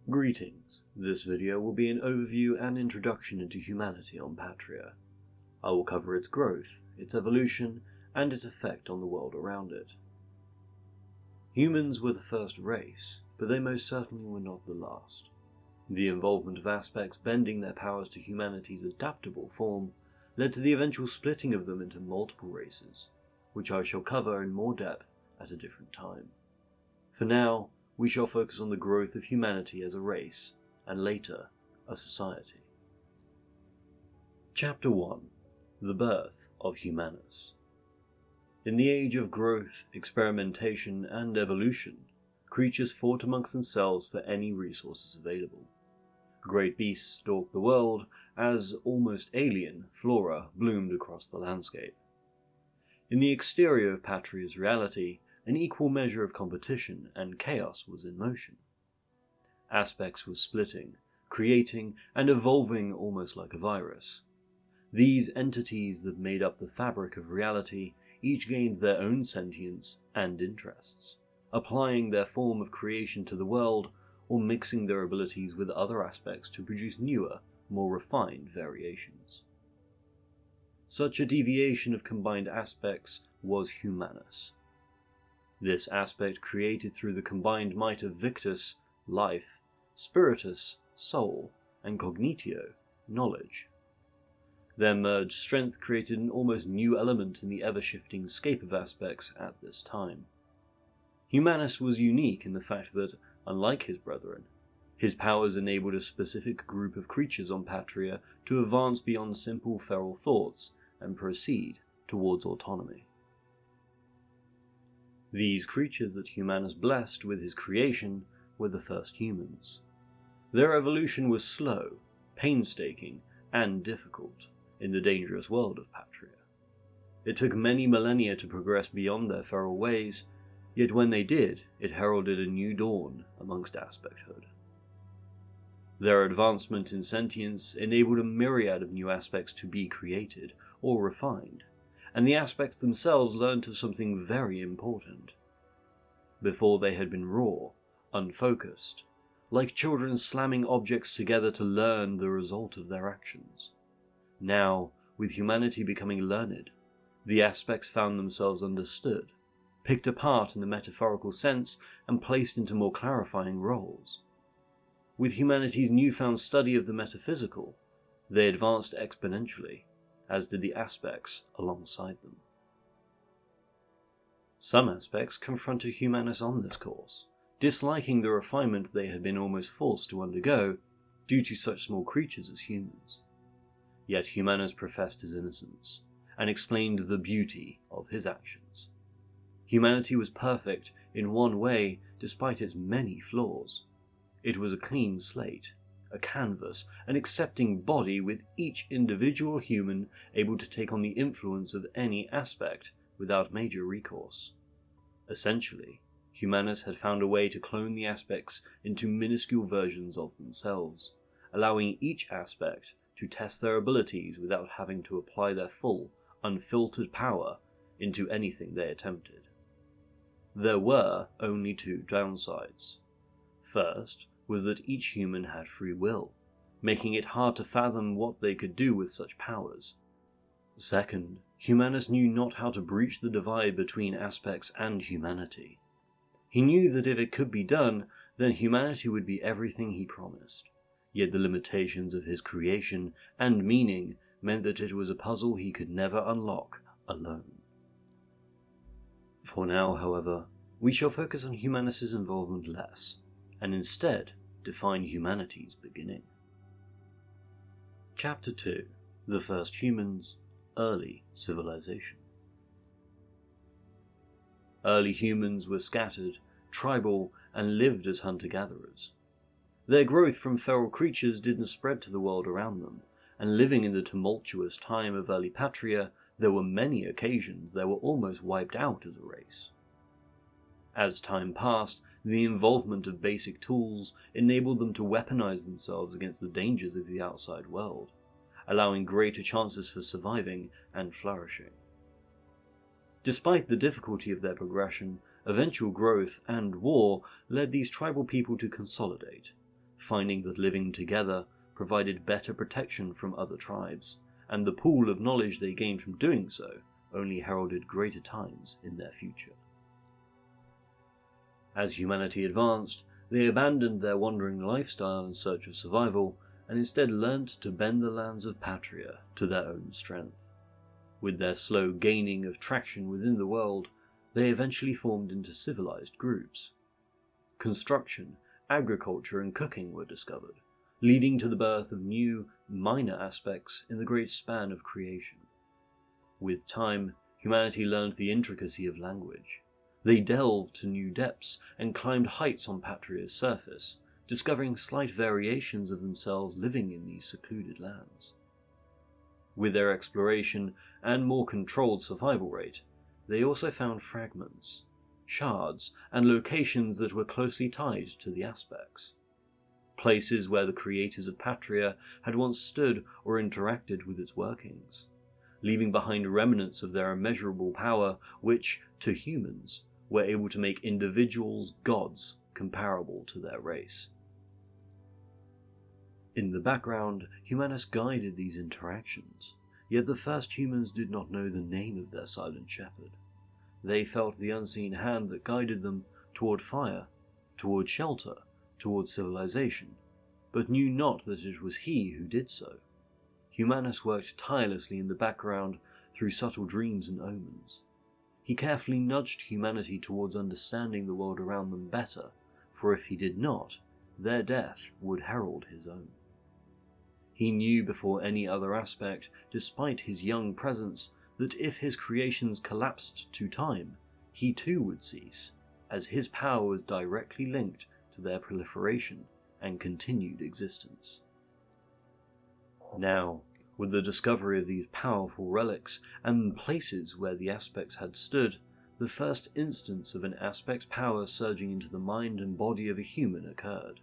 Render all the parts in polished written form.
Greetings. This video will be an overview and introduction into humanity on Patria. I will cover its growth, its evolution, and its effect on the world around it. Humans were the first race, but they most certainly were not the last. The involvement of aspects bending their powers to humanity's adaptable form led to the eventual splitting of them into multiple races, which I shall cover in more depth at a different time. For now, we shall focus on the growth of humanity as a race, and later, a society. Chapter 1. The Birth of Humanus. In the age of growth, experimentation, and evolution, creatures fought amongst themselves for any resources available. Great beasts stalked the world as almost alien flora bloomed across the landscape. In the exterior of Patria's reality, an equal measure of competition and chaos was in motion. Aspects were splitting, creating, and evolving almost like a virus. These entities that made up the fabric of reality each gained their own sentience and interests, applying their form of creation to the world or mixing their abilities with other aspects to produce newer, more refined variations. Such a deviation of combined aspects was Humanus. This aspect created through the combined might of Victus, life, Spiritus, soul, and Cognitio, knowledge. Their merged strength created an almost new element in the ever-shifting scape of aspects at this time. Humanus was unique in the fact that, unlike his brethren, his powers enabled a specific group of creatures on Patria to advance beyond simple feral thoughts and proceed towards autonomy. These creatures that Humanus blessed with his creation were the first humans. Their evolution was slow, painstaking, and difficult in the dangerous world of Patria. It took many millennia to progress beyond their feral ways, yet when they did, it heralded a new dawn amongst aspecthood. Their advancement in sentience enabled a myriad of new aspects to be created or refined, and the aspects themselves learned of something very important. Before they had been raw, unfocused, like children slamming objects together to learn the result of their actions. Now, with humanity becoming learned, the aspects found themselves understood, picked apart in the metaphorical sense, and placed into more clarifying roles. With humanity's newfound study of the metaphysical, they advanced exponentially, as did the aspects alongside them. Some aspects confronted Humanus on this course, disliking the refinement they had been almost forced to undergo due to such small creatures as humans. Yet Humanus professed his innocence, and explained the beauty of his actions. Humanity was perfect in one way despite its many flaws. It was a clean slate, a canvas, an accepting body with each individual human able to take on the influence of any aspect without major recourse. Essentially, Humanus had found a way to clone the aspects into minuscule versions of themselves, allowing each aspect to test their abilities without having to apply their full, unfiltered power into anything they attempted. There were only two downsides. First was that each human had free will, making it hard to fathom what they could do with such powers. Second, Humanus knew not how to breach the divide between aspects and humanity. He knew that if it could be done, then humanity would be everything he promised. Yet the limitations of his creation and meaning meant that it was a puzzle he could never unlock alone. For now, however, we shall focus on Humanus' involvement less, and instead define humanity's beginning. Chapter 2. The First Humans, Early Civilization. Early humans were scattered, tribal, and lived as hunter-gatherers. Their growth from feral creatures didn't spread to the world around them, and living in the tumultuous time of early Patria, there were many occasions they were almost wiped out as a race. As time passed, the involvement of basic tools enabled them to weaponize themselves against the dangers of the outside world, allowing greater chances for surviving and flourishing. Despite the difficulty of their progression, eventual growth and war led these tribal people to consolidate, finding that living together provided better protection from other tribes, and the pool of knowledge they gained from doing so only heralded greater times in their future. As humanity advanced, they abandoned their wandering lifestyle in search of survival and instead learnt to bend the lands of Patria to their own strength. With their slow gaining of traction within the world, they eventually formed into civilized groups. Construction, agriculture, and cooking were discovered, leading to the birth of new, minor aspects in the great span of creation. With time, humanity learned the intricacy of language. They delved to new depths and climbed heights on Patria's surface, discovering slight variations of themselves living in these secluded lands. With their exploration and more controlled survival rate, they also found fragments, shards, and locations that were closely tied to the aspects. Places where the creators of Patria had once stood or interacted with its workings, leaving behind remnants of their immeasurable power which, to humans, were able to make individuals gods comparable to their race. In the background, Humanus guided these interactions, yet the first humans did not know the name of their silent shepherd. They felt the unseen hand that guided them toward fire, toward shelter, toward civilization, but knew not that it was he who did so. Humanus worked tirelessly in the background through subtle dreams and omens. He carefully nudged humanity towards understanding the world around them better, for if he did not, their death would herald his own. He knew before any other aspect, despite his young presence, that if his creations collapsed to time, he too would cease, as his power was directly linked to their proliferation and continued existence. Now, with the discovery of these powerful relics and places where the aspects had stood, the first instance of an aspect's power surging into the mind and body of a human occurred.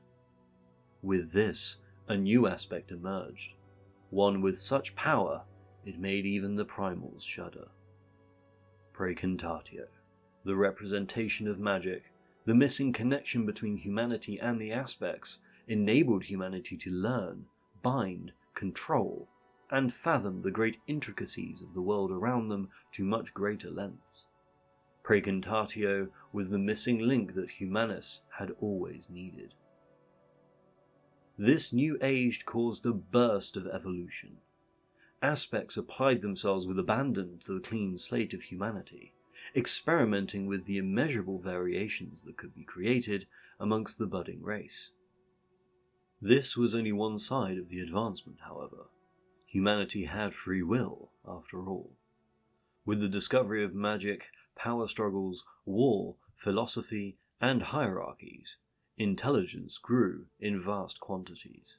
With this, a new aspect emerged, one with such power it made even the primals shudder. Praecantatio, the representation of magic, the missing connection between humanity and the aspects, enabled humanity to learn, bind, control, and fathom the great intricacies of the world around them to much greater lengths. Praecantatio was the missing link that Humanus had always needed. This new age caused a burst of evolution. Aspects applied themselves with abandon to the clean slate of humanity, experimenting with the immeasurable variations that could be created amongst the budding race. This was only one side of the advancement, however. Humanity had free will, after all. With the discovery of magic, power struggles, war, philosophy, and hierarchies, intelligence grew in vast quantities.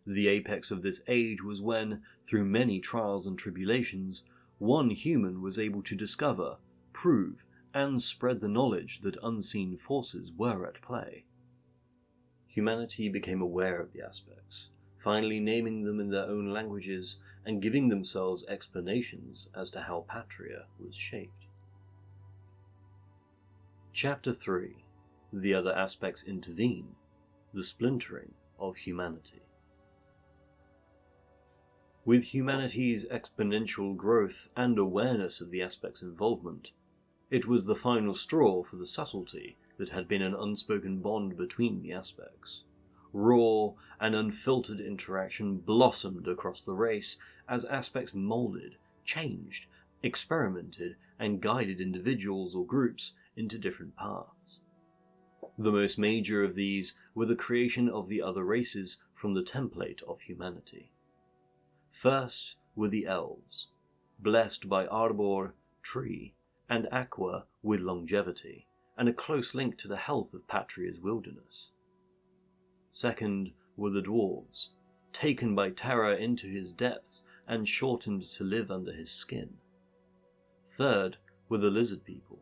The apex of this age was when, through many trials and tribulations, one human was able to discover, prove, and spread the knowledge that unseen forces were at play. Humanity became aware of the aspects, finally naming them in their own languages and giving themselves explanations as to how Patria was shaped. Chapter 3. The other aspects intervene, the splintering of humanity. With humanity's exponential growth and awareness of the aspect's involvement, it was the final straw for the subtlety that had been an unspoken bond between the aspects. Raw and unfiltered interaction blossomed across the race as aspects molded, changed, experimented, and guided individuals or groups into different paths. The most major of these were the creation of the other races from the template of humanity. First were the elves, blessed by Arbor, tree, and Aqua with longevity, and a close link to the health of Patria's wilderness. Second were the dwarves, taken by Terra into his depths and shortened to live under his skin. Third were the lizard people,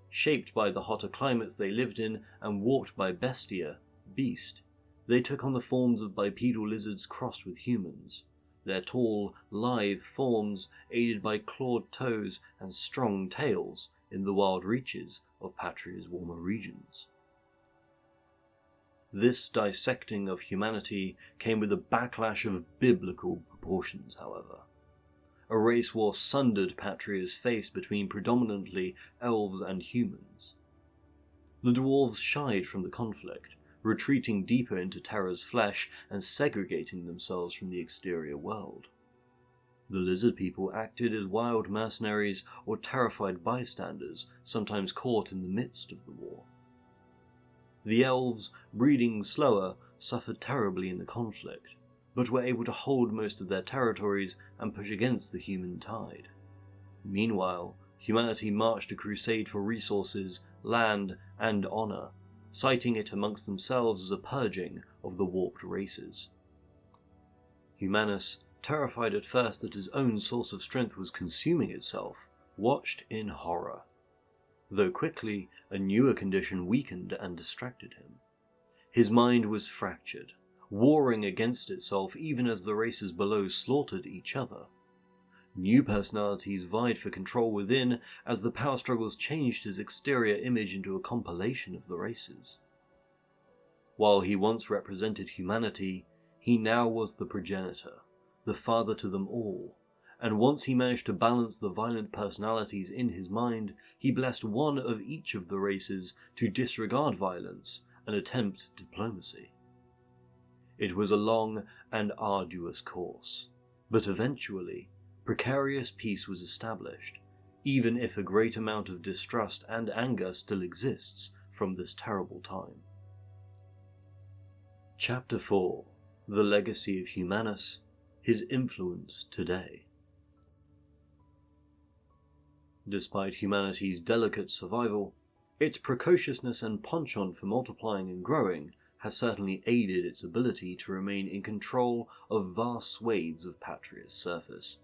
shaped by the hotter climates they lived in and warped by Bestia, beast. They took on the forms of bipedal lizards crossed with humans, their tall, lithe forms aided by clawed toes and strong tails in the wild reaches of Patria's warmer regions. This dissecting of humanity came with a backlash of biblical proportions, however. A race war sundered Patria's face between predominantly elves and humans. The dwarves shied from the conflict, retreating deeper into Terra's flesh and segregating themselves from the exterior world. The lizard people acted as wild mercenaries or terrified bystanders, sometimes caught in the midst of the war. The elves, breeding slower, suffered terribly in the conflict, but were able to hold most of their territories and push against the human tide. Meanwhile, humanity marched a crusade for resources, land, and honor, citing it amongst themselves as a purging of the warped races. Humanus, terrified at first that his own source of strength was consuming itself, watched in horror, though quickly a newer condition weakened and distracted him. His mind was fractured, warring against itself even as the races below slaughtered each other. New personalities vied for control within as the power struggles changed his exterior image into a compilation of the races. While he once represented humanity, he now was the progenitor, the father to them all, and once he managed to balance the violent personalities in his mind, he blessed one of each of the races to disregard violence and attempt diplomacy. It was a long and arduous course, but eventually precarious peace was established, even if a great amount of distrust and anger still exists from this terrible time. Chapter 4: The Legacy of Humanus, His Influence Today. Despite humanity's delicate survival, its precociousness and penchant for multiplying and growing has certainly aided its ability to remain in control of vast swathes of Patria's surface.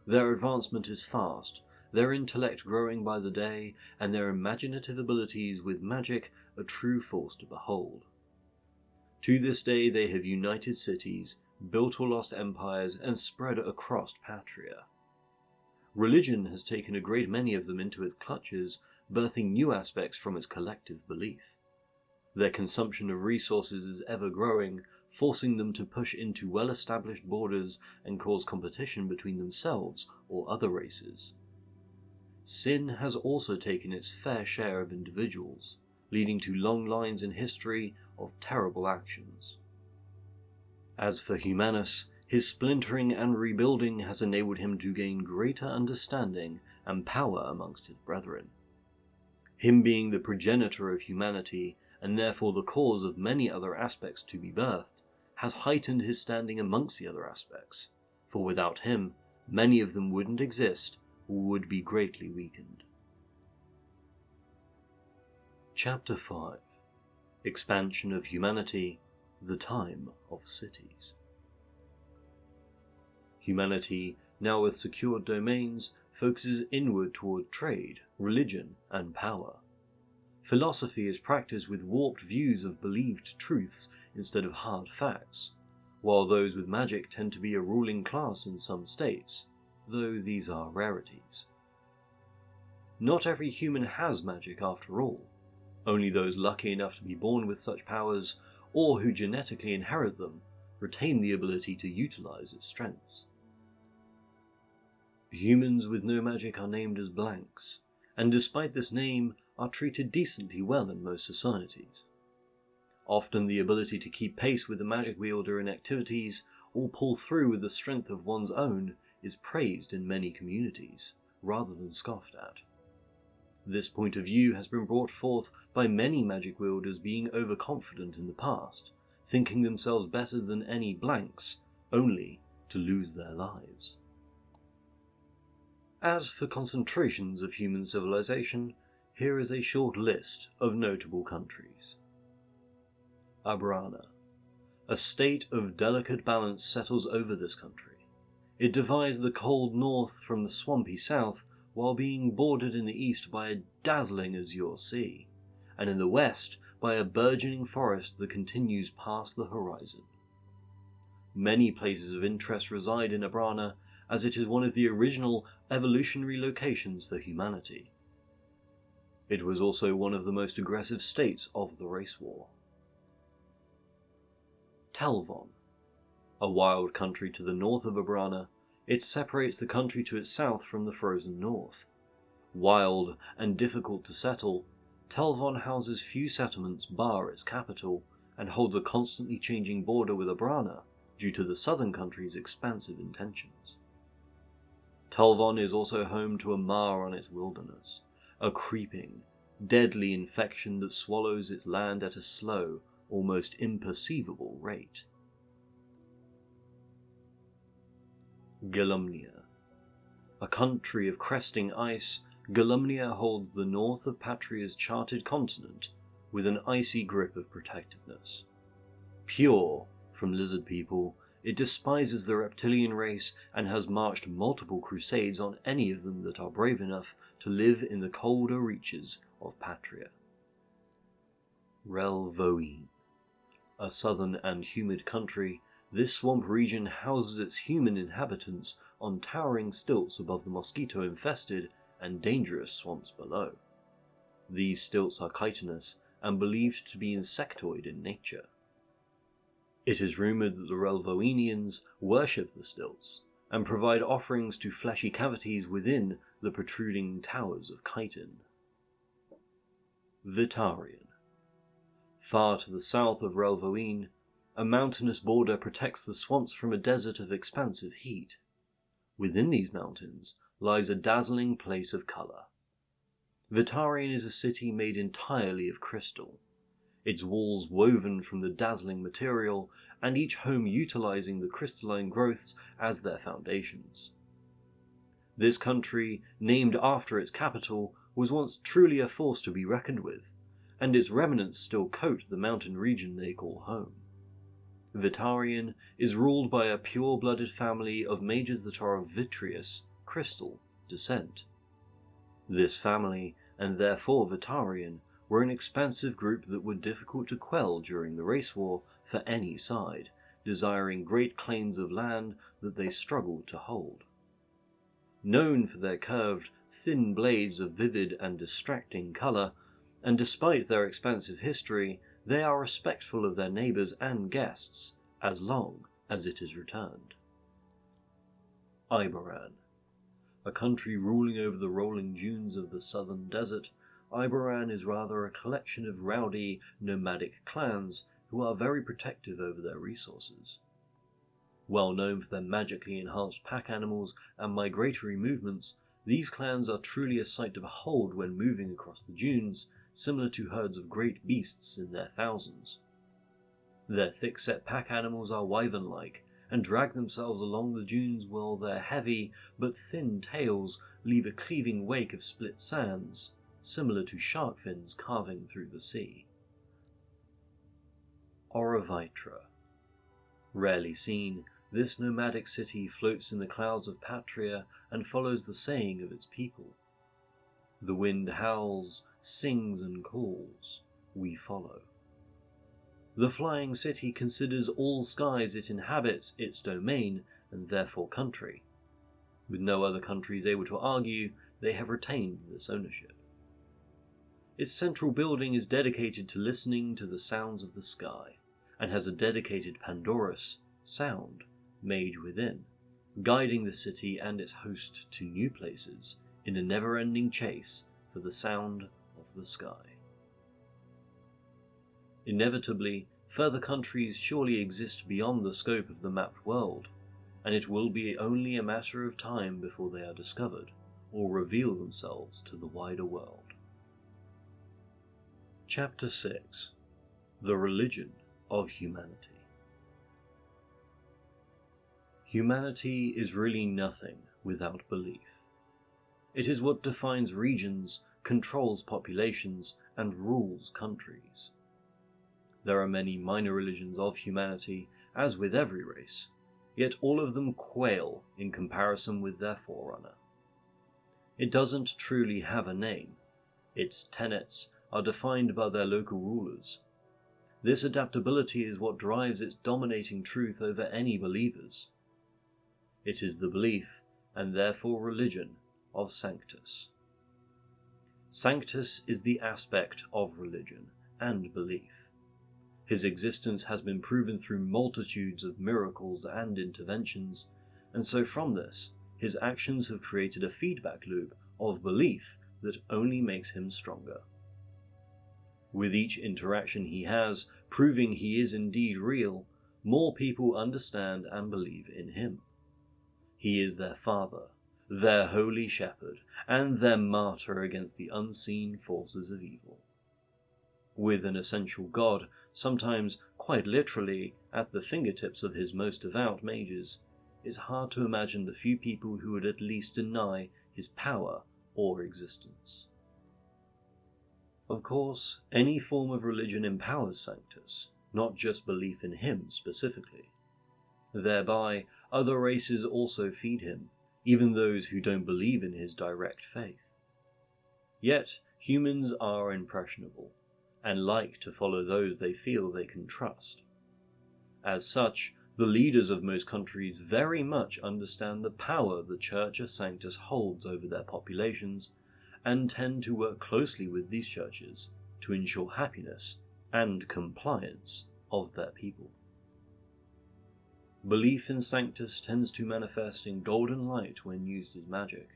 Their advancement is fast, their intellect growing by the day, and their imaginative abilities with magic a true force to behold. To this day they have united cities, built or lost empires, and spread across Patria. Religion has taken a great many of them into its clutches, birthing new aspects from its collective belief. Their consumption of resources is ever growing, forcing them to push into well-established borders and cause competition between themselves or other races. Sin has also taken its fair share of individuals, leading to long lines in history of terrible actions. As for Humanus, his splintering and rebuilding has enabled him to gain greater understanding and power amongst his brethren. Him being the progenitor of humanity, and therefore the cause of many other aspects to be birthed, has heightened his standing amongst the other aspects, for without him, many of them wouldn't exist or would be greatly weakened. Chapter 5: Expansion of Humanity, the Time of Cities. Humanity, now with secured domains, focuses inward toward trade, religion, and power. Philosophy is practiced with warped views of believed truths instead of hard facts, while those with magic tend to be a ruling class in some states, though these are rarities. Not every human has magic after all. Only those lucky enough to be born with such powers, or who genetically inherit them, retain the ability to utilize its strengths. Humans with no magic are named as blanks, and despite this name, are treated decently well in most societies. Often the ability to keep pace with the magic wielder in activities, or pull through with the strength of one's own, is praised in many communities, rather than scoffed at. This point of view has been brought forth by many magic wielders being overconfident in the past, thinking themselves better than any blanks, only to lose their lives. As for concentrations of human civilization, here is a short list of notable countries. Abrana. A state of delicate balance settles over this country. It divides the cold north from the swampy south, while being bordered in the east by a dazzling azure sea, and in the west by a burgeoning forest that continues past the horizon. Many places of interest reside in Abrana, as it is one of the original evolutionary locations for humanity. It was also one of the most aggressive states of the race war. Telvon, a wild country to the north of Abrana. It separates the country to its south from the frozen north. Wild and difficult to settle, Telvon houses few settlements bar its capital, and holds a constantly changing border with Abrana due to the southern country's expansive intentions. Telvon is also home to a mar on its wilderness, a creeping, deadly infection that swallows its land at a slow, almost imperceivable rate. Galumnia. A country of cresting ice, Galumnia holds the north of Patria's charted continent with an icy grip of protectiveness. Pure from lizard people, it despises the reptilian race and has marched multiple crusades on any of them that are brave enough to live in the colder reaches of Patria. Relvoine. A southern and humid country, this swamp region houses its human inhabitants on towering stilts above the mosquito-infested and dangerous swamps below. These stilts are chitinous and believed to be insectoid in nature. It is rumoured that the Relvoinians worship the stilts and provide offerings to fleshy cavities within the protruding towers of chitin. Vitarian. Far to the south of Relvoine, a mountainous border protects the swamps from a desert of expansive heat. Within these mountains lies a dazzling place of colour. Vitarian is a city made entirely of crystal, its walls woven from the dazzling material, and each home utilizing the crystalline growths as their foundations. This country, named after its capital, was once truly a force to be reckoned with, and its remnants still coat the mountain region they call home. Vitarian is ruled by a pure-blooded family of mages that are of vitreous, crystal descent. This family, and therefore Vitarian, were an expansive group that were difficult to quell during the race war for any side, desiring great claims of land that they struggled to hold. Known for their curved, thin blades of vivid and distracting colour, and despite their expansive history, they are respectful of their neighbours and guests, as long as it is returned. Ibaran. A country ruling over the rolling dunes of the southern desert, Ibaran is rather a collection of rowdy, nomadic clans who are very protective over their resources. Well known for their magically enhanced pack animals and migratory movements, these clans are truly a sight to behold when moving across the dunes, similar to herds of great beasts in their thousands. Their thick-set pack animals are wyvern-like, and drag themselves along the dunes while their heavy but thin tails leave a cleaving wake of split sands, similar to shark fins carving through the sea. Orovitra. Rarely seen, this nomadic city floats in the clouds of Patria and follows the saying of its people. The wind howls, sings and calls, we follow. The flying city considers all skies it inhabits its domain and therefore country. With no other countries able to argue, they have retained this ownership. Its central building is dedicated to listening to the sounds of the sky, and has a dedicated Pandorus, sound, mage within, guiding the city and its host to new places in a never-ending chase for the sound of the sky. Inevitably, further countries surely exist beyond the scope of the mapped world, and it will be only a matter of time before they are discovered or reveal themselves to the wider world. Chapter 6. The Religion of Humanity. Humanity is really nothing without belief. It is what defines regions, controls populations, and rules countries. There are many minor religions of humanity, as with every race, yet all of them quail in comparison with their forerunner. It doesn't truly have a name. Its tenets are defined by their local rulers. This adaptability is what drives its dominating truth over any believers. It is the belief, and therefore religion, of Sanctus. Sanctus is the aspect of religion and belief. His existence has been proven through multitudes of miracles and interventions, and so from this, his actions have created a feedback loop of belief that only makes him stronger. With each interaction he has, proving he is indeed real, more people understand and believe in him. He is their father, their holy shepherd, and their martyr against the unseen forces of evil. With an essential God, sometimes quite literally at the fingertips of his most devout mages, it's hard to imagine the few people who would at least deny his power or existence. Of course, any form of religion empowers Sanctus, not just belief in him specifically. Thereby, other races also feed him, even those who don't believe in his direct faith. Yet, humans are impressionable, and like to follow those they feel they can trust. As such, the leaders of most countries very much understand the power the Church of Sanctus holds over their populations, and tend to work closely with these churches to ensure happiness and compliance of their people. Belief in Sanctus tends to manifest in golden light when used as magic.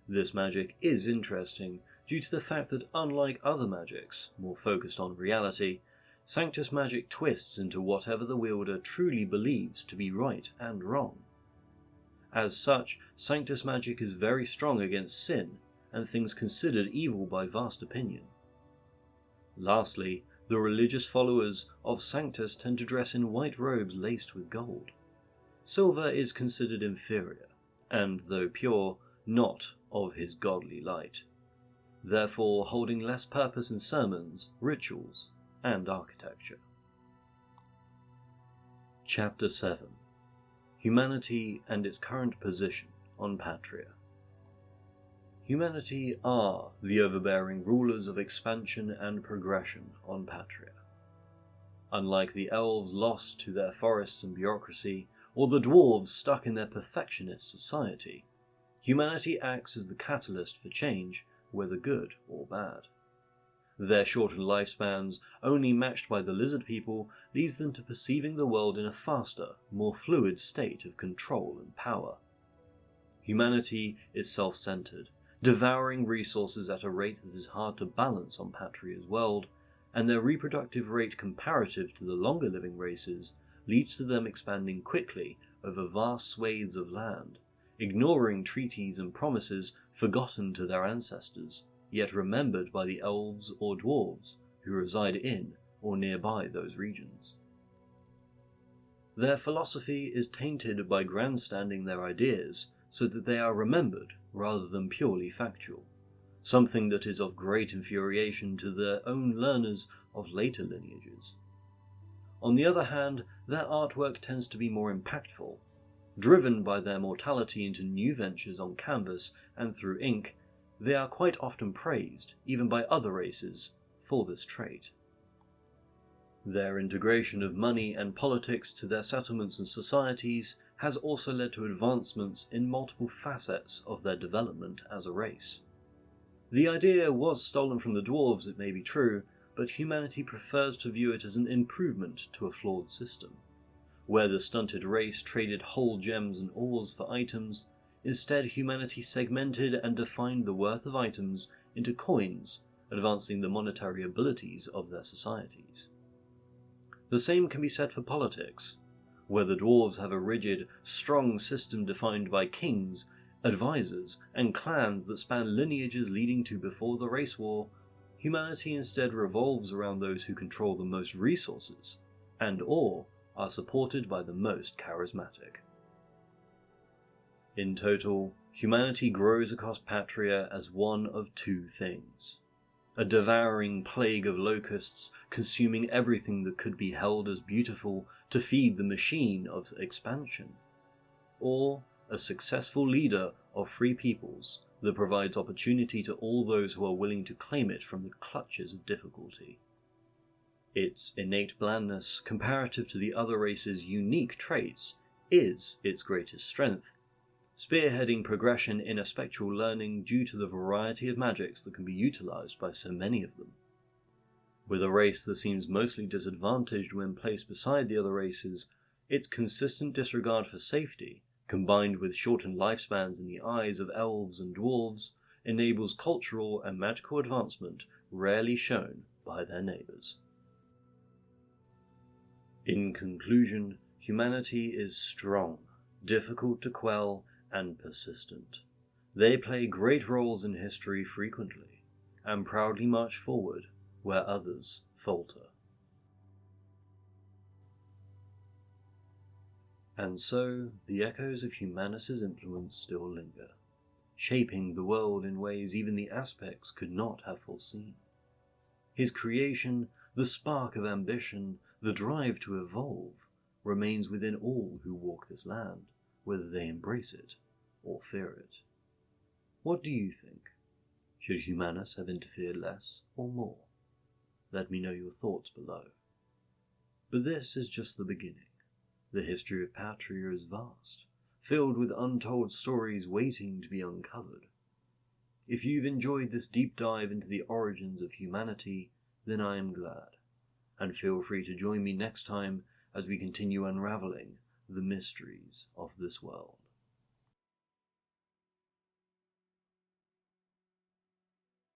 This magic is interesting due to the fact that unlike other magics, more focused on reality, Sanctus magic twists into whatever the wielder truly believes to be right and wrong. As such, Sanctus magic is very strong against sin and things considered evil by vast opinion. Lastly, the religious followers of Sanctus tend to dress in white robes laced with gold. Silver is considered inferior, and though pure, not of his godly light, therefore holding less purpose in sermons, rituals, and architecture. Chapter 7. Humanity and its current position on Patria. Humanity are the overbearing rulers of expansion and progression on Patria. Unlike the elves lost to their forests and bureaucracy, or the dwarves stuck in their perfectionist society, humanity acts as the catalyst for change, whether good or bad. Their shortened lifespans, only matched by the lizard people, leads them to perceiving the world in a faster, more fluid state of control and power. Humanity is self-centered, devouring resources at a rate that is hard to balance on Patria's world, and their reproductive rate comparative to the longer-living races leads to them expanding quickly over vast swathes of land, ignoring treaties and promises forgotten to their ancestors, yet remembered by the elves or dwarves who reside in or nearby those regions. Their philosophy is tainted by grandstanding their ideas so that they are remembered rather than purely factual, something that is of great infuriation to their own learners of later lineages. On the other hand, their artwork tends to be more impactful. Driven by their mortality into new ventures on canvas and through ink, they are quite often praised, even by other races, for this trait. Their integration of money and politics to their settlements and societies has also led to advancements in multiple facets of their development as a race. The idea was stolen from the dwarves, it may be true, but humanity prefers to view it as an improvement to a flawed system. Where the stunted race traded whole gems and ores for items, instead humanity segmented and defined the worth of items into coins, advancing the monetary abilities of their societies. The same can be said for politics. Where the dwarves have a rigid, strong system defined by kings, advisors, and clans that span lineages leading to before the race war, humanity instead revolves around those who control the most resources, and/or are supported by the most charismatic. In total, humanity grows across Patria as one of two things: a devouring plague of locusts consuming everything that could be held as beautiful to feed the machine of expansion, or a successful leader of free peoples that provides opportunity to all those who are willing to claim it from the clutches of difficulty. Its innate blandness, comparative to the other races' unique traits, is its greatest strength, spearheading progression in spectral learning due to the variety of magics that can be utilized by so many of them. With a race that seems mostly disadvantaged when placed beside the other races, its consistent disregard for safety, combined with shortened lifespans in the eyes of elves and dwarves, enables cultural and magical advancement rarely shown by their neighbours. In conclusion, humanity is strong, difficult to quell, and persistent. They play great roles in history frequently, and proudly march forward where others falter. And so, the echoes of Humanus' influence still linger, shaping the world in ways even the aspects could not have foreseen. His creation, the spark of ambition, the drive to evolve, remains within all who walk this land, whether they embrace it or fear it. What do you think? Should Humanus have interfered less or more? Let me know your thoughts below. But this is just the beginning. The history of Patria is vast, filled with untold stories waiting to be uncovered. If you've enjoyed this deep dive into the origins of humanity, then I am glad, and feel free to join me next time as we continue unraveling the mysteries of this world.